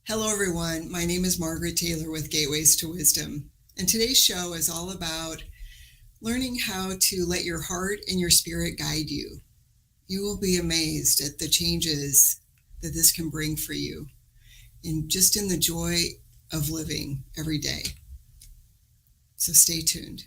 Hello, everyone. My name is Margaret Taylor with Gateways to Wisdom. And today's show is all about learning how to let your heart and your spirit guide you. You will be amazed at the changes that this can bring for you and just in the joy of living every day. So stay tuned.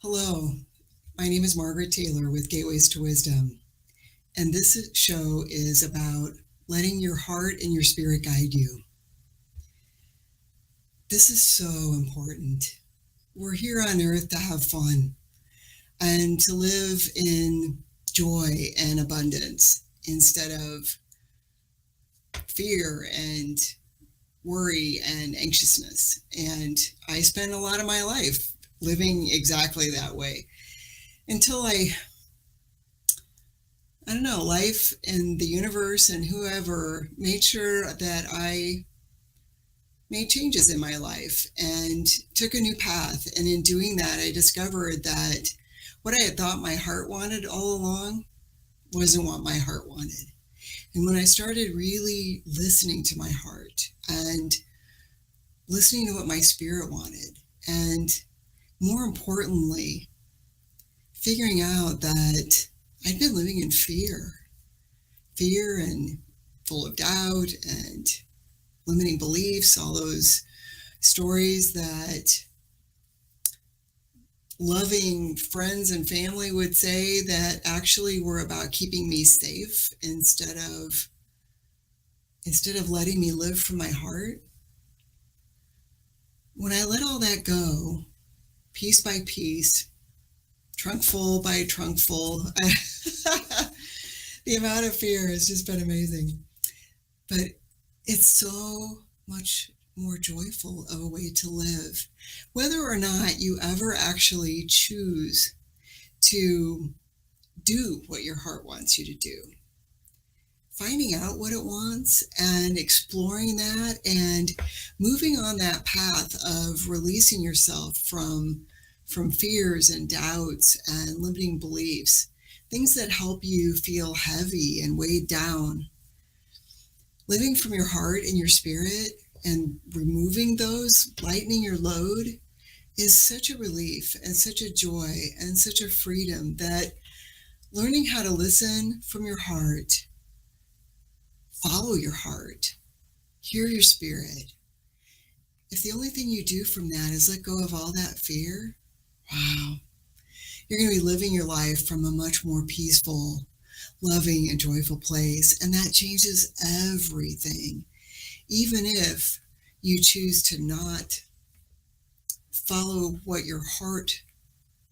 Hello, my name is Margaret Taylor with Gateways to Wisdom. And this show is about letting your heart and your spirit guide you. This is so important. We're here on earth to have fun and to live in joy and abundance instead of fear and worry and anxiousness. And I spent a lot of my life living exactly that way until life and the universe and whoever made sure that I made changes in my life and took a new path. And in doing that, I discovered that what I had thought my heart wanted all along wasn't what my heart wanted. And when I started really listening to my heart and listening to what my spirit wanted, and more importantly, figuring out that I'd been living in fear and full of doubt and limiting beliefs, all those stories that loving friends and family would say that actually were about keeping me safe instead of letting me live from my heart. When I let all that go, piece by piece, trunk full by trunk full, the amount of fear has just been amazing. But it's so much more joyful of a way to live, whether or not you ever actually choose to do what your heart wants you to do. Finding out what it wants and exploring that and moving on that path of releasing yourself from fears and doubts and limiting beliefs, things that help you feel heavy and weighed down. Living from your heart and your spirit and removing those, lightening your load, is such a relief and such a joy and such a freedom that learning how to listen from your heart, follow your heart, hear your spirit. If the only thing you do from that is let go of all that fear, wow, you're going to be living your life from a much more peaceful, loving, and joyful place. And that changes everything. Even if you choose to not follow what your heart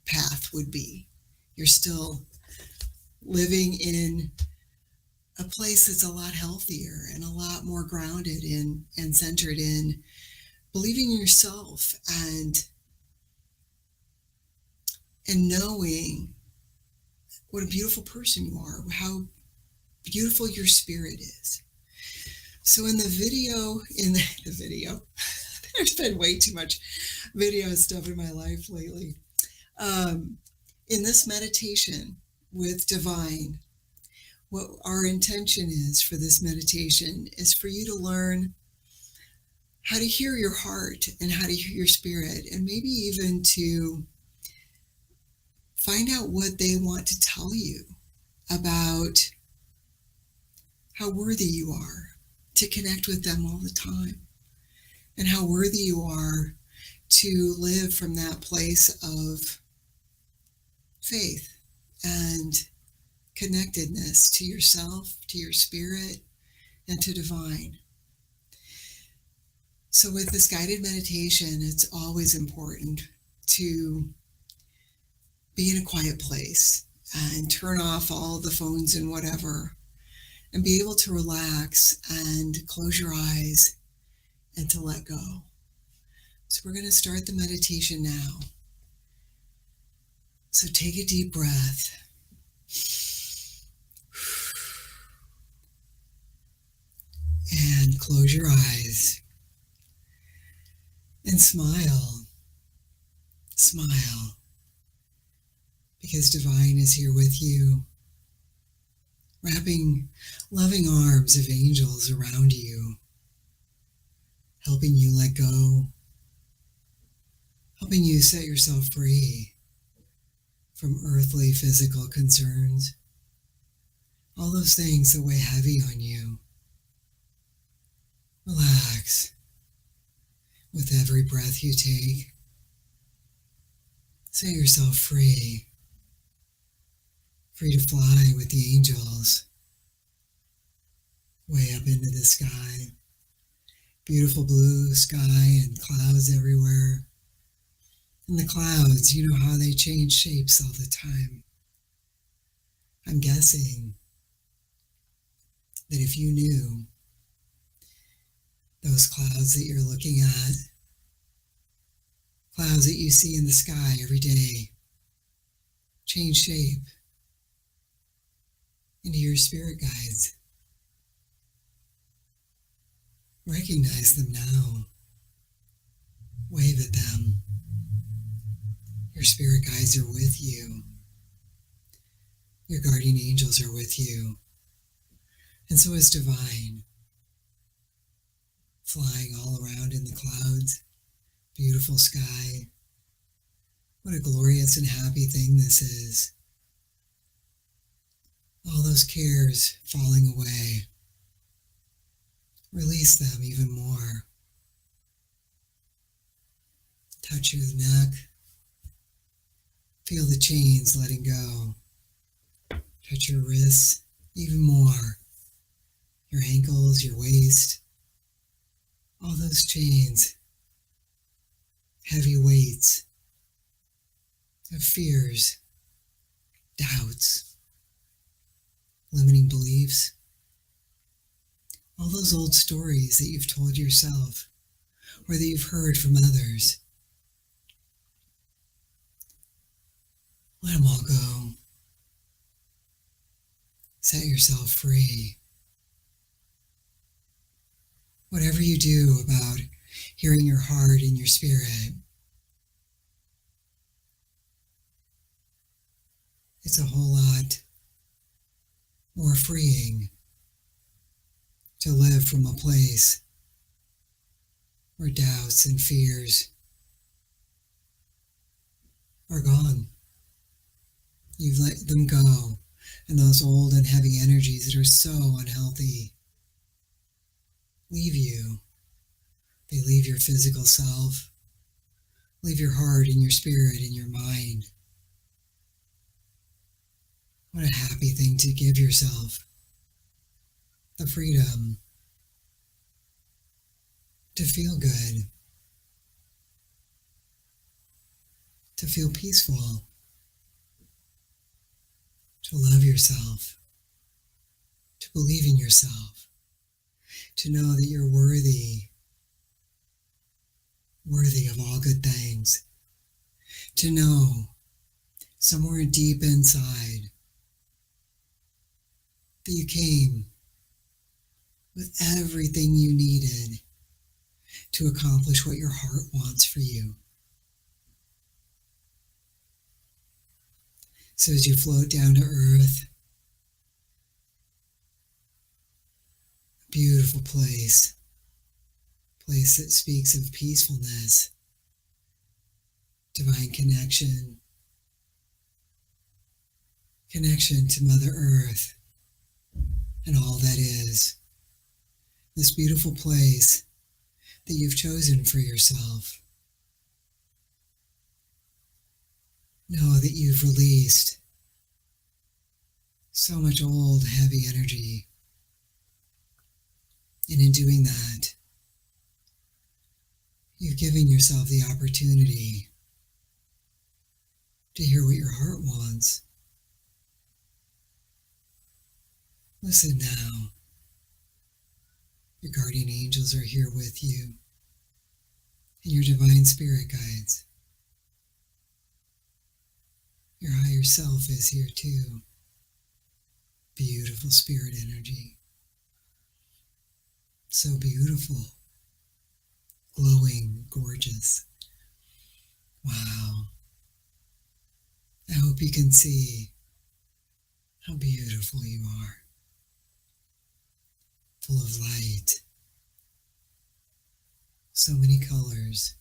path would be, you're still living in a place that's a lot healthier and a lot more grounded in and centered in believing in yourself and knowing what a beautiful person you are, how beautiful your spirit is. So in the video, there's been way too much video stuff in my life lately. In this meditation with Divine, what our intention is for this meditation is for you to learn how to hear your heart and how to hear your spirit, and maybe even to find out what they want to tell you about how worthy you are to connect with them all the time, and how worthy you are to live from that place of faith and connectedness to yourself, to your spirit, and to Divine. So with this guided meditation, it's always important to be in a quiet place and turn off all the phones and whatever, and be able to relax and close your eyes and to let go. So we're going to start the meditation now. So take a deep breath. And close your eyes and smile. Smile, because Divine is here with you, wrapping loving arms of angels around you, helping you let go, helping you set yourself free from earthly physical concerns, all those things that weigh heavy on you. Relax with every breath you take. Set yourself free, free to fly with the angels, way up into the sky. Beautiful blue sky and clouds everywhere. And the clouds, you know how they change shapes all the time. I'm guessing that if you knew those clouds that you're looking at, clouds that you see in the sky every day, change shape into your spirit guides. Recognize them now. Wave at them. Your spirit guides are with you. Your guardian angels are with you. And so is Divine, flying all around in the clouds. Beautiful sky. What a glorious and happy thing this is. All those cares falling away. Release them even more. Touch your neck. Feel the chains letting go. Touch your wrists even more. Your ankles, your waist. All those chains. Heavy weights of fears, doubts, limiting beliefs. All those old stories that you've told yourself or that you've heard from others. Let them all go. Set yourself free. Whatever you do about hearing your heart and your spirit, it's a whole lot more freeing to live from a place where doubts and fears are gone. You've let them go, and those old and heavy energies that are so unhealthy leave you. They leave your physical self, leave your heart and your spirit and your mind. What a happy thing to give yourself. The freedom to feel good, to feel peaceful, to love yourself, to believe in yourself, to know that you're worthy of all good things, to know somewhere deep inside that you came with everything you needed to accomplish what your heart wants for you. So as you float down to earth, a beautiful place that speaks of peacefulness, divine connection to Mother Earth and all that is. This beautiful place that you've chosen for yourself. Know that you've released so much old, heavy energy. And in doing that, you've given yourself the opportunity to hear what your heart wants. Listen now. Your guardian angels are here with you, and your divine spirit guides. Your yourself is here too. Beautiful spirit energy. So beautiful. Glowing, gorgeous. Wow. I hope you can see how beautiful you are. Full of light. So many colors.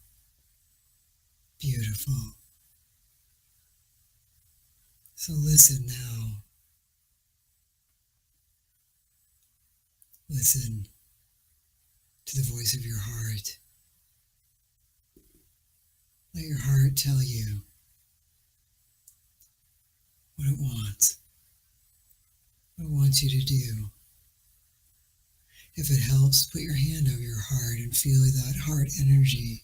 Beautiful. So listen now. Listen to the voice of your heart. Let your heart tell you what it wants you to do. If it helps, put your hand over your heart and feel that heart energy.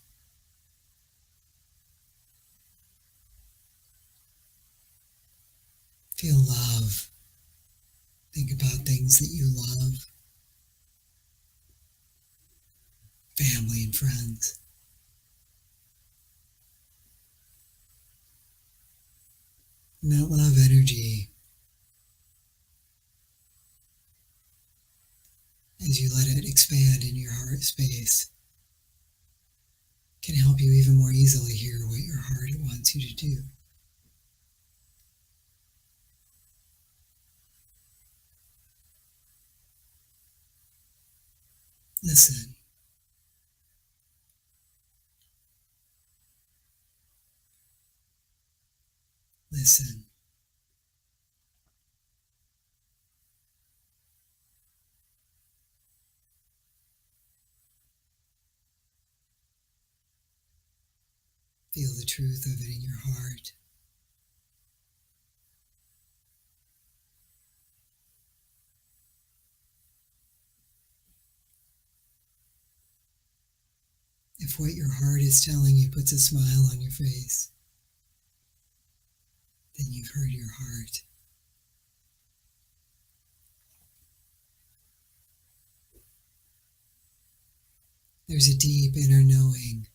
Feel love. Think about things that you love. Family and friends. And that love energy, as you let it expand in your heart space, can help you even more easily hear what your heart wants you to do. Listen. Listen. Feel the truth of it in your heart. If what your heart is telling you puts a smile on your face, then you've heard your heart. There's a deep inner knowing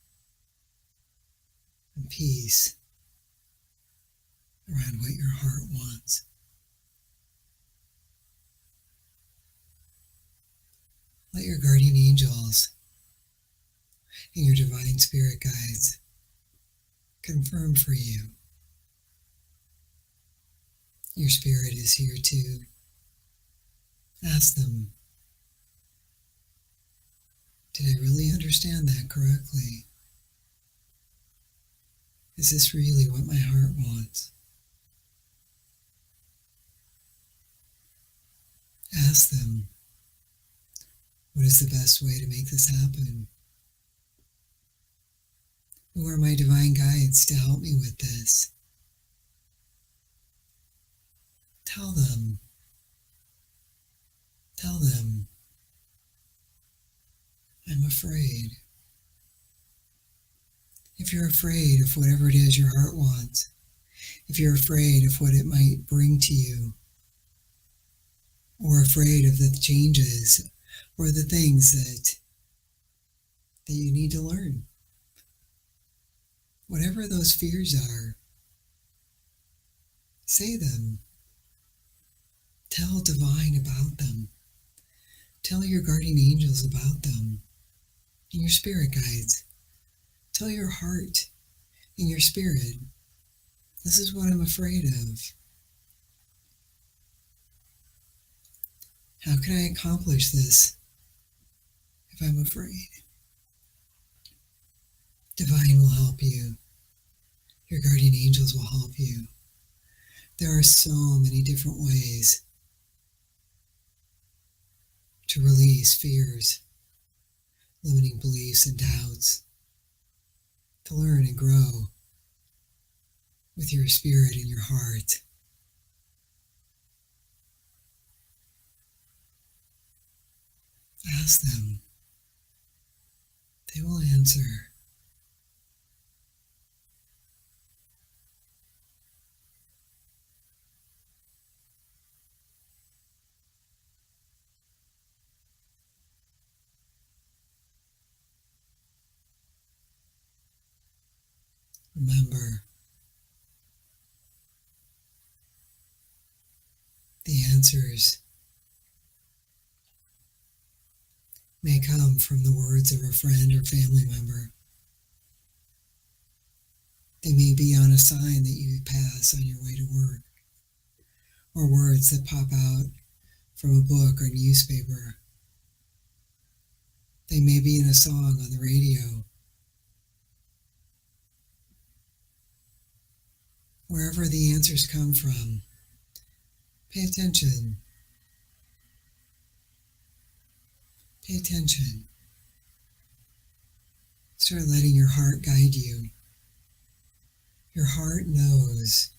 and peace around what your heart wants. Let your guardian angels and your divine spirit guides confirm for you. Your spirit is here too. Ask them, did I really understand that correctly? Is this really what my heart wants? Ask them, what is the best way to make this happen? Who are my divine guides to help me with this? Tell them, I'm afraid. If you're afraid of whatever it is your heart wants, if you're afraid of what it might bring to you, or afraid of the changes or the things that you need to learn, whatever those fears are, say them. Tell divine about them. Tell your guardian angels about them and your spirit guides. Tell your heart and your spirit, this is what I'm afraid of. How can I accomplish this if I'm afraid? Divine will help you. Your guardian angels will help you. There are so many different ways to release fears, limiting beliefs and doubts, to learn and grow with your spirit and your heart. Ask them. They will answer. Remember, The answers may come from the words of a friend or family member. They may be on a sign that you pass on your way to work, or words that pop out from a book or newspaper. They may be in a song on the radio. Wherever the answers come from, pay attention. Pay attention. Start letting your heart guide you. Your heart knows.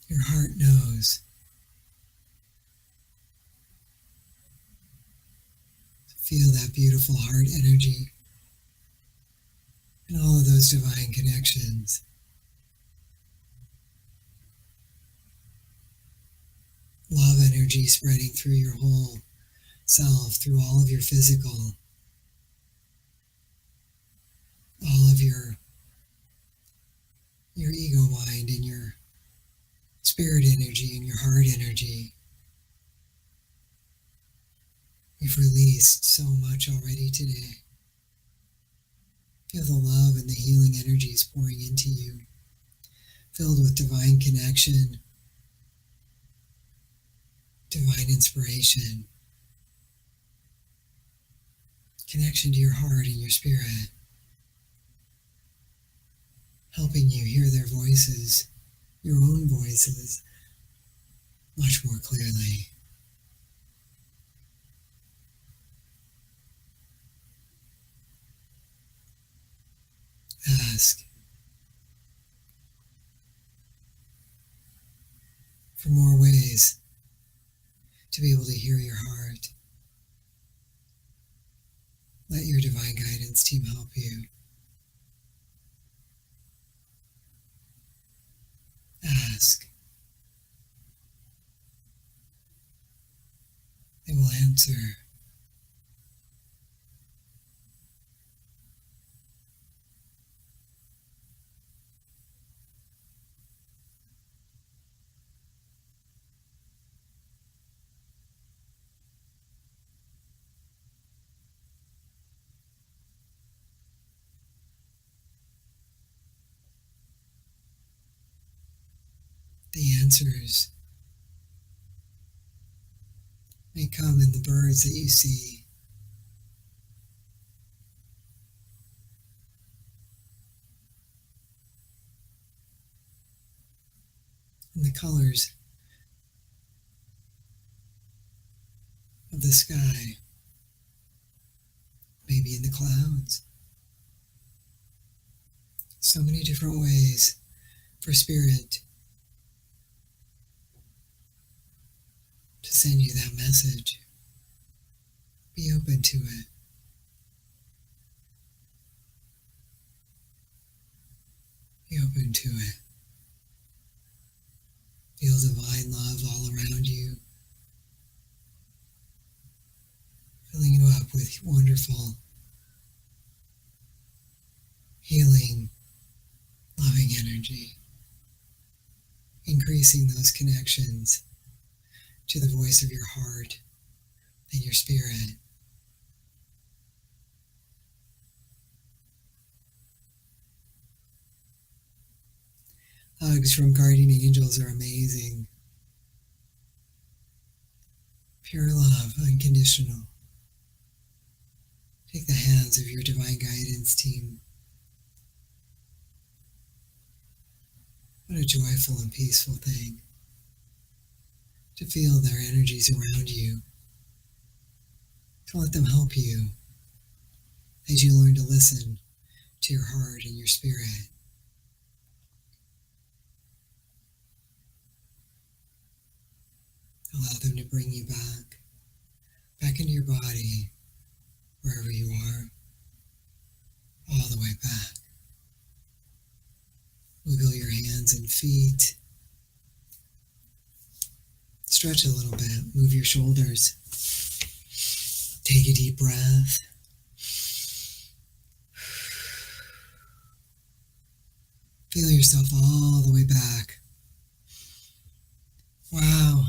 Your heart knows. Feel that beautiful heart energy and all of those divine connections. Love energy spreading through your whole self, through all of your physical, all of your ego mind and your spirit energy and your heart energy. You've released so much already today. Feel the love and the healing energies pouring into you, filled with divine connection, divine inspiration, connection to your heart and your spirit, helping you hear their voices, your own voices, much more clearly. Ask for more ways to be able to hear your heart. Let your divine guidance team help you. Ask. They will answer. The answers may come in the birds that you see, in the colors of the sky, maybe in the clouds. So many different ways for Spirit to send you that message. Be open to it. Be open to it. Feel divine love all around you, filling you up with wonderful, healing, loving energy, increasing those connections to the voice of your heart and your spirit. Hugs from guardian angels are amazing. Pure love, unconditional. Take the hands of your divine guidance team. What a joyful and peaceful thing to feel their energies around you, to let them help you as you learn to listen to your heart and your spirit. Allow them to bring you back into your body, wherever you are, all the way back. Wiggle your hands and feet. Stretch a little bit, move your shoulders. Take a deep breath. Feel yourself all the way back. Wow.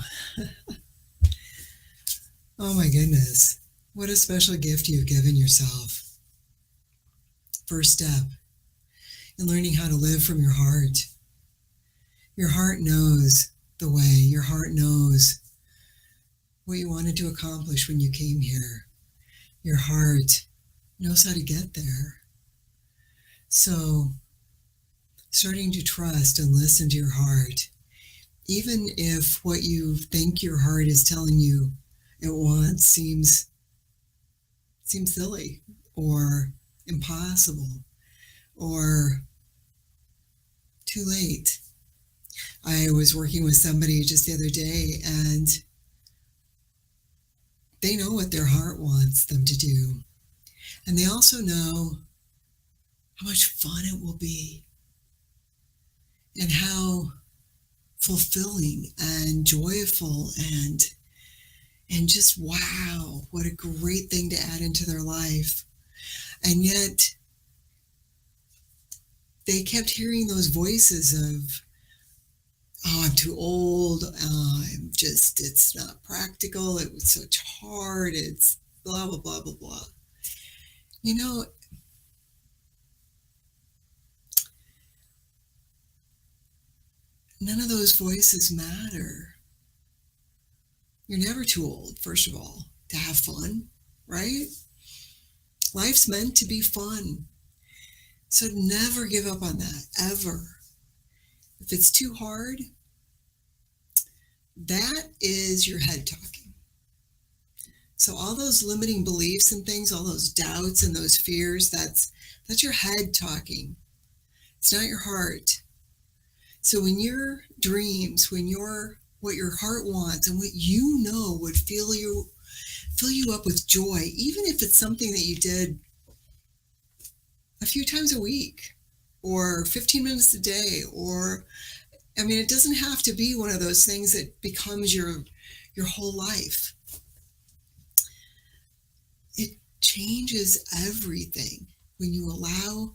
Oh my goodness. What a special gift you've given yourself. First step in learning how to live from your heart. Your heart knows the way. Your heart knows what you wanted to accomplish when you came here. Your heart knows how to get there. So, starting to trust and listen to your heart, even if what you think your heart is telling you it wants seems silly or impossible or too late. I was working with somebody just the other day, and they know what their heart wants them to do. And they also know how much fun it will be and how fulfilling and joyful and just wow, what a great thing to add into their life. And yet they kept hearing those voices of, oh, I'm too old. It's not practical. It was such hard. It's blah, blah, blah, blah, blah. You know, none of those voices matter. You're never too old, first of all, to have fun, right? Life's meant to be fun. So never give up on that, ever. If it's too hard, that is your head talking. So all those limiting beliefs and things, all those doubts and those fears, that's your head talking. It's not your heart. So when your dreams, what your heart wants and what you know would fill you up with joy, even if it's something that you did a few times a week or 15 minutes a day, or it doesn't have to be one of those things that becomes your whole life. It changes everything when you allow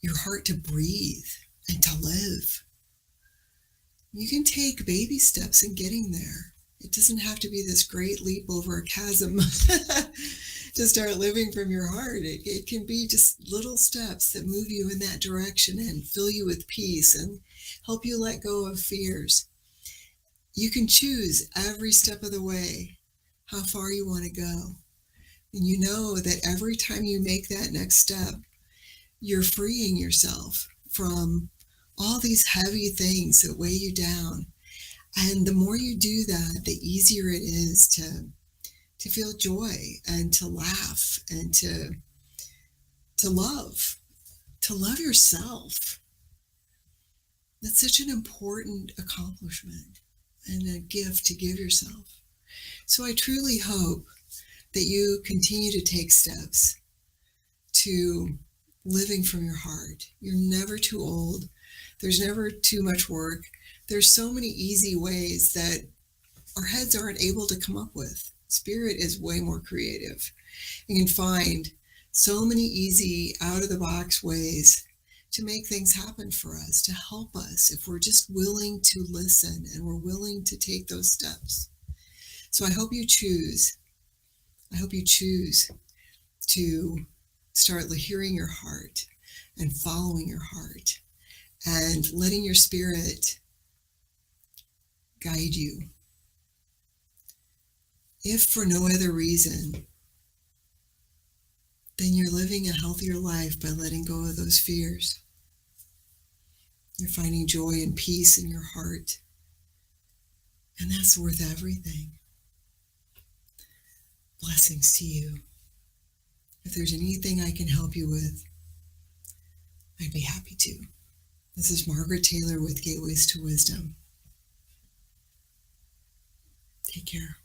your heart to breathe and to live. You can take baby steps in getting there. It doesn't have to be this great leap over a chasm to start living from your heart. It can be just little steps that move you in that direction and fill you with peace and help you let go of fears. You can choose every step of the way how far you want to go. And you know that every time you make that next step, you're freeing yourself from all these heavy things that weigh you down. And the more you do that, the easier it is to feel joy and to laugh and to love yourself. That's such an important accomplishment and a gift to give yourself. So I truly hope that you continue to take steps to living from your heart. You're never too old. There's never too much work. There's so many easy ways that our heads aren't able to come up with. Spirit is way more creative. You can find so many easy, out-of-the-box ways to make things happen for us, to help us if we're just willing to listen and we're willing to take those steps. So I hope you choose to start hearing your heart and following your heart and letting your spirit guide you. If for no other reason, then you're living a healthier life by letting go of those fears. You're finding joy and peace in your heart. And that's worth everything. Blessings to you. If there's anything I can help you with, I'd be happy to. This is Margaret Taylor with Gateways to Wisdom. Take care.